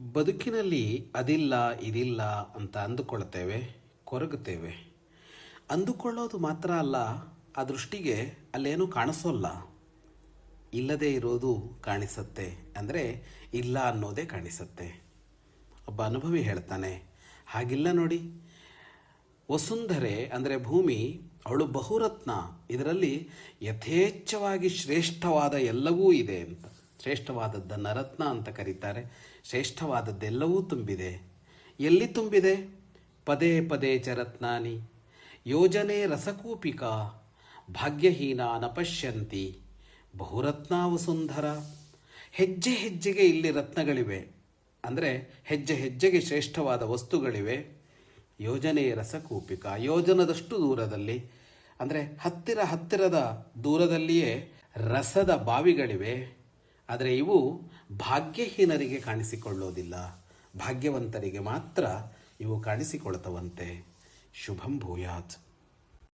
ಬದುಕಿನಲ್ಲಿ ಅದಿಲ್ಲ ಇದಿಲ್ಲ ಅಂತ ಅಂದುಕೊಳ್ತೇವೆ, ಕೊರಗುತ್ತೇವೆ. ಅಂದುಕೊಳ್ಳೋದು ಮಾತ್ರ ಅಲ್ಲ, ಆ ದೃಷ್ಟಿಗೆ ಅಲ್ಲೇನೂ ಕಾಣಿಸೋಲ್ಲ. ಇಲ್ಲದೇ ಇರೋದು ಕಾಣಿಸುತ್ತೆ, ಅಂದರೆ ಇಲ್ಲ ಅನ್ನೋದೇ ಕಾಣಿಸುತ್ತೆ. ಒಬ್ಬ ಅನುಭವಿ ಹೇಳ್ತಾನೆ, ಹಾಗಿಲ್ಲ ನೋಡಿ, ವಸುಂಧರೆ ಅಂದರೆ ಭೂಮಿ, ಅವಳು ಬಹುರತ್ನ, ಇದರಲ್ಲಿ ಯಥೇಚ್ಛವಾಗಿ ಶ್ರೇಷ್ಠವಾದ ಎಲ್ಲವೂ ಇದೆ ಅಂತ. ಶ್ರೇಷ್ಠವಾದದ್ದನ್ನು ರತ್ನ ಅಂತ ಕರೀತಾರೆ. ಶ್ರೇಷ್ಠವಾದದ್ದೆಲ್ಲವೂ ತುಂಬಿದೆ. ಎಲ್ಲಿ ತುಂಬಿದೆ? ಪದೇ ಪದೇ ಚ ರತ್ನಾನಿ ಯೋಜನೆ ರಸಕೂಪಿಕಾ ಭಾಗ್ಯಹೀನ ನಪಶ್ಯಂತಿ ಬಹುರತ್ನ ವಸುಂಧರ. ಹೆಜ್ಜೆ ಹೆಜ್ಜೆಗೆ ಇಲ್ಲಿ ರತ್ನಗಳಿವೆ, ಅಂದರೆ ಹೆಜ್ಜೆ ಹೆಜ್ಜೆಗೆ ಶ್ರೇಷ್ಠವಾದ ವಸ್ತುಗಳಿವೆ. ಯೋಜನೆ ರಸಕೂಪಿಕ, ಯೋಜನದಷ್ಟು ದೂರದಲ್ಲಿ, ಅಂದರೆ ಹತ್ತಿರದ ದೂರದಲ್ಲಿಯೇ ರಸದ ಬಾವಿಗಳಿವೆ. ಆದರೆ ಇವು ಭಾಗ್ಯಹೀನರಿಗೆ ಕಾಣಿಸಿಕೊಳ್ಳೋದಿಲ್ಲ, ಭಾಗ್ಯವಂತರಿಗೆ ಮಾತ್ರ ಇವು ಕಾಣಿಸಿಕೊಳ್ತವಂತೆ. ಶುಭಂ ಭೂಯಾತ್.